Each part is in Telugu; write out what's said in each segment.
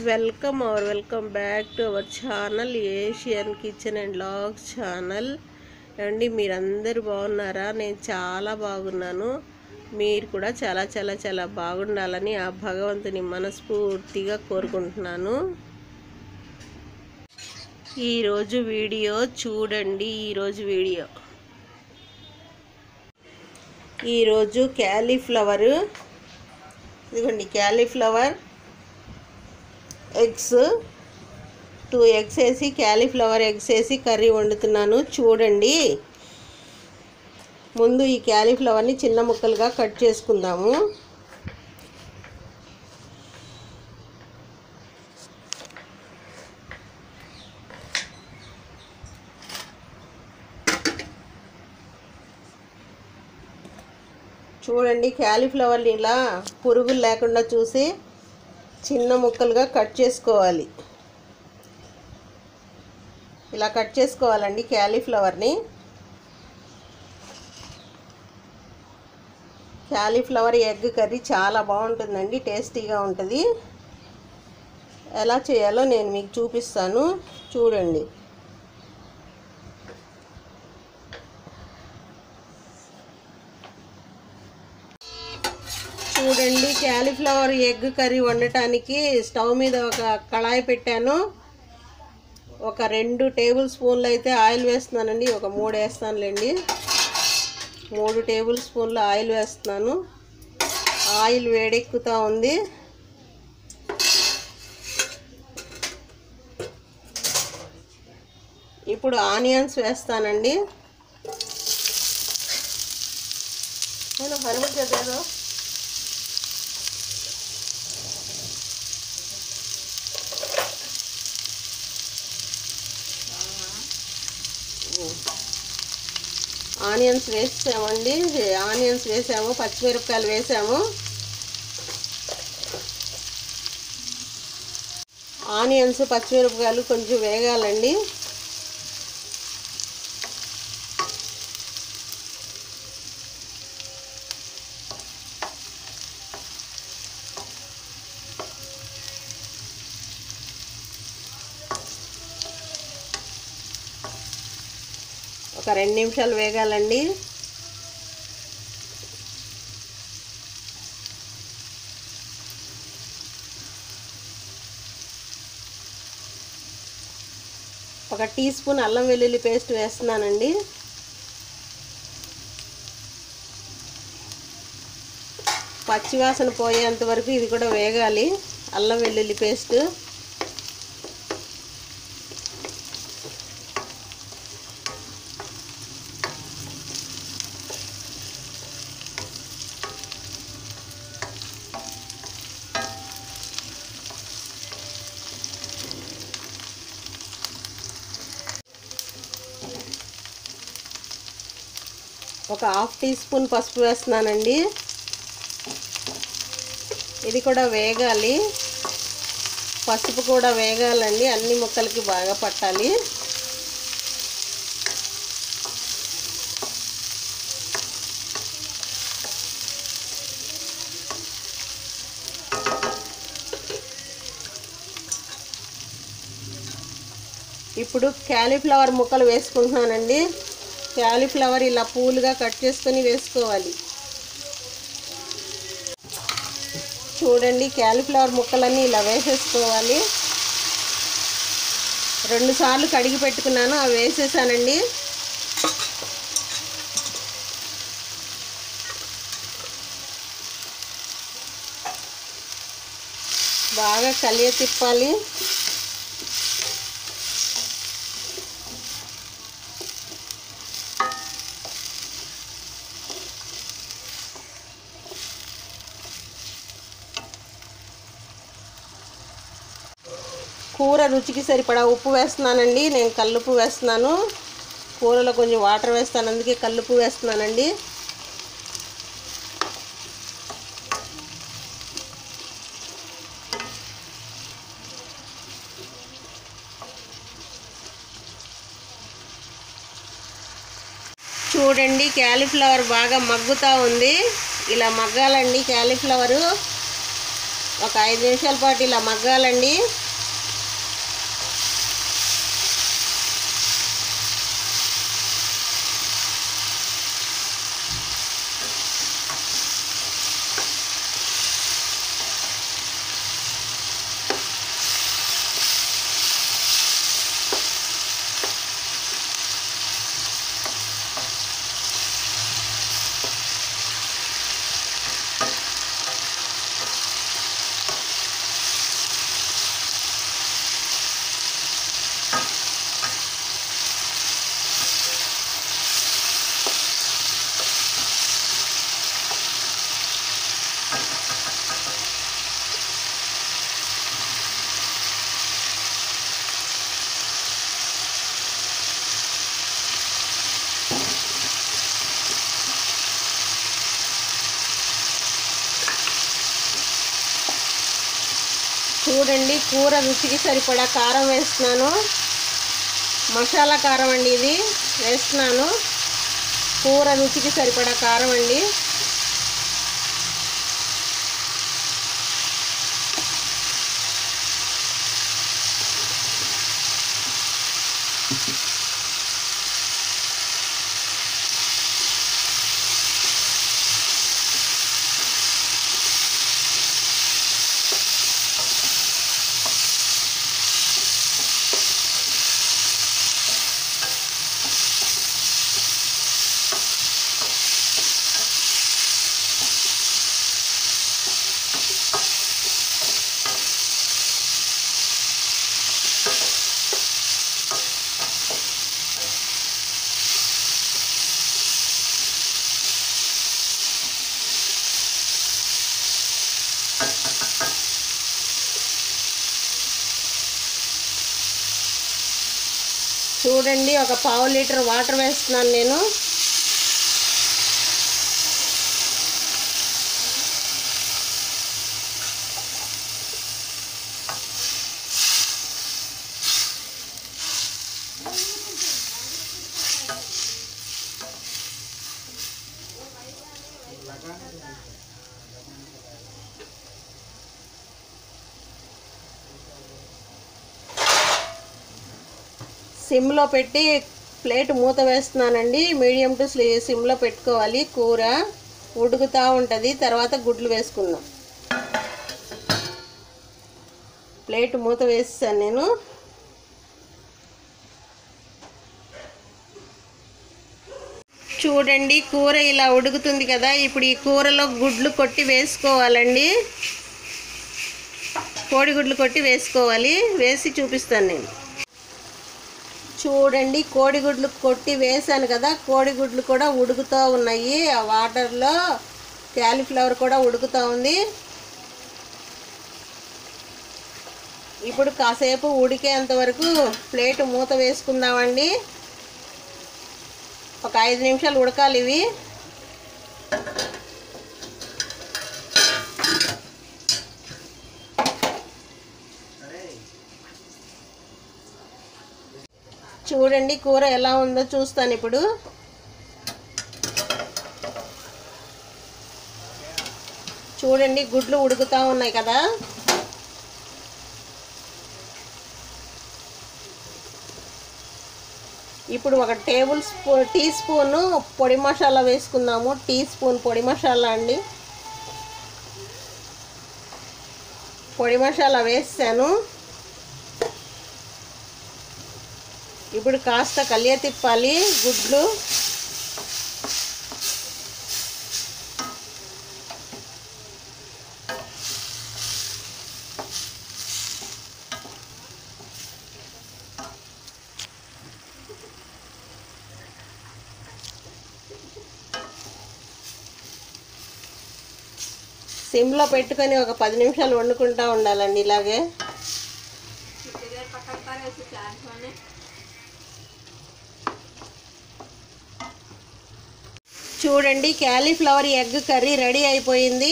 Welcome back to our channel Asian kitchen and vlogs channel. ఏమండి, మీరందరూ బాగున్నారా? నేను చాలా బాగున్నాను. మీరు కూడా చాలా చాలా చాలా బాగుండాలని ఆ భగవంతుని మనస్ఫూర్తిగా కోరుకుంటున్నాను. ఈరోజు వీడియో చూడండి. ఈరోజు క్యాలీఫ్లవర్, ఇదిగోండి క్యాలీఫ్లవర్ ఎగ్స్, 2 ఎగ్స్ వేసి క్యాలీఫ్లవర్ ఎగ్స్ వేసి కర్రీ వండుతున్నాను. చూడండి. ముందు ఈ క్యాలీఫ్లవర్ని చిన్న ముక్కలుగా కట్ చేసుకుందాము. చూడండి, క్యాలీఫ్లవర్ని ఇలా పురుగులు లేకుండా చూసి చిన్న ముక్కలుగా కట్ చేసుకోవాలి. ఇలా కట్ చేసుకోవాలండి క్యాలీఫ్లవర్ని. క్యాలీఫ్లవర్ ఎగ్ కర్రీ చాలా బాగుంటుందండి, టేస్టీగా ఉంటుంది. ఎలా చేయాలో నేను మీకు చూపిస్తాను, చూడండి. చూడండి, క్యాలీఫ్లవర్ ఎగ్ కర్రీ వండటానికి స్టవ్ మీద ఒక కళాయి పెట్టాను. ఒక 2 టేబుల్ స్పూన్లు అయితే ఆయిల్ వేస్తున్నానండి. ఒక 3 వేస్తానులేండి. 3 టేబుల్ స్పూన్లు ఆయిల్ వేస్తున్నాను. ఆయిల్ వేడెక్కుతూ ఉంది. ఇప్పుడు ఆనియన్స్ వేస్తానండి. నేను హనుమతి ఆనియన్స్ వేసామండి. ఆనియన్స్ వేసాము, పచ్చిమిరపకాయలు వేసాము. ఆనియన్స్ పచ్చిమిరపకాయలు కొంచెం వేగాలండి. ఒక 2 నిమిషాలు వేగాలండి. ఒక టీ స్పూన్ అల్లం వెల్లుల్లి పేస్ట్ వేస్తున్నానండి. పచ్చివాసన పోయేంత వరకు ఇది కూడా వేగాలి, అల్లం వెల్లుల్లి పేస్ట్. ఒక ½ టీ స్పూన్ పసుపు వేస్తున్నానండి. ఇది కూడా వేగాలి, పసుపు కూడా వేగాలండి, అన్ని ముక్కలకి బాగా పట్టాలి. ఇప్పుడు క్యాలీఫ్లవర్ ముక్కలు వేసుకుంటున్నానండి. క్యాలీఫ్లవర్ ఇలా పూలుగా కట్ చేసుకొని వేసుకోవాలి. చూడండి, క్యాలీఫ్లవర్ ముక్కలన్నీ ఇలా వేసేసుకోవాలి. 2 సార్లు కడిగి పెట్టుకున్నాను, అవి వేసేసానండి. బాగా కలియ తిప్పాలి. కూర రుచికి సరిపడా ఉప్పు వేస్తున్నానండి. నేను కల్లుప్పు వేస్తున్నాను. కూరలో కొంచెం వాటర్ వేస్తాను, అందుకే కల్లుప్పు వేస్తున్నానండి. చూడండి, క్యాలీఫ్లవర్ బాగా మగ్గుతూ ఉంది. ఇలా మగ్గాలండి క్యాలీఫ్లవరు. ఒక 5 నిమిషాల పాటు ఇలా మగ్గాలండి. చూడండి, కూర రుచికి సరిపడా కారం వేస్తున్నాను. మసాలా కారం అండి ఇది వేస్తున్నాను. కూర రుచికి సరిపడా కారం అండి. చూడండి, ఒక 1/2 లీటర్ వాటర్ వేస్తున్నాను నేను. సిమ్లో పెట్టి ప్లేట్ మూత వేస్తున్నానండి. మీడియం టు సిమ్లో పెట్టుకోవాలి. కూర ఉడుకుతూ ఉంటుంది. తర్వాత గుడ్లు వేసుకుందాం. ప్లేట్ మూత వేస్తాను నేను. చూడండి, కూర ఇలా ఉడుకుతుంది కదా. ఇప్పుడు ఈ కూరలో గుడ్లు కొట్టి వేసుకోవాలండి. కోడిగుడ్లు కొట్టి వేసుకోవాలి. వేసి చూపిస్తాను నేను. చూడండి, కోడిగుడ్లు కొట్టి వేసాను కదా. కోడిగుడ్లు కూడా ఉడుకుతూ ఉన్నాయి. ఆ వాటర్లో క్యాలీఫ్లవర్ కూడా ఉడుకుతూ ఉంది. ఇప్పుడు కాసేపు ఉడికేంత వరకు ప్లేట్ మూత వేసుకుందామండి. ఒక 5 నిమిషాలు ఉడకాలి ఇవి. చూడండి, కూర ఎలా ఉందో చూస్తాను ఇప్పుడు. చూడండి, గుడ్లు ఉడుకుతూ ఉన్నాయి కదా. ఇప్పుడు ఒక టీ స్పూను పొడి మసాలా వేసుకుందాము. టీ స్పూన్ పొడి మసాలా అండి. పొడి మసాలా వేసాను. ఇప్పుడు కాస్త కలియ తిప్పాలి గుడ్లు. సిమ్లో పెట్టుకొని ఒక 10 నిమిషాలు వండుకుంటూ ఉండాలండి ఇలాగే. చూడండి, క్యాలీఫ్లవర్ ఎగ్ కర్రీ రెడీ అయిపోయింది.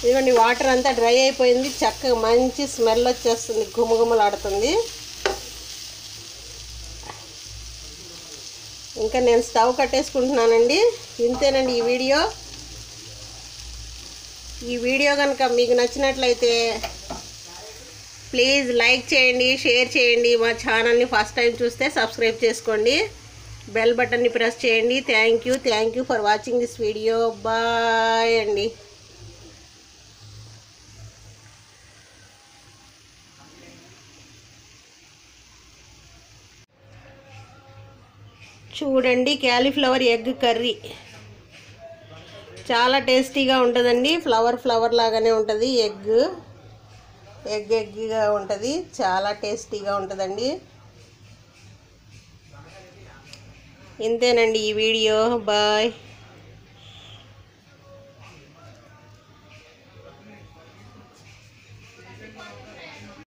ఇదిగోండి, వాటర్ అంతా డ్రై అయిపోయింది. చక్కగా మంచి స్మెల్ వచ్చేస్తుంది, గుమగుమలాడుతుంది. ఇంకా నేను స్టవ్ కట్టేసుకుంటున్నానండి. ఇంతేనండి ఈ వీడియో. ఈ వీడియో కనుక మీకు నచ్చినట్లయితే ప్లీజ్ లైక్ చేయండి, షేర్ చేయండి. మా ఛానల్ని ఫస్ట్ టైం చూస్తే సబ్స్క్రైబ్ చేసుకోండి, బెల్ బటన్ని ప్రెస్ చేయండి. Thank you for watching this video. Bye అండి. చూడండి, క్యాలీఫ్లవర్ ఎగ్ కర్రీ చాలా టేస్టీగా ఉంటుందండి. ఫ్లవర్ లాగానే ఉంటుంది. ఎగ్గా ఉంటుంది. చాలా టేస్టీగా ఉంటుందండి. ఇంతేనండి ఈ వీడియో. బాయ్.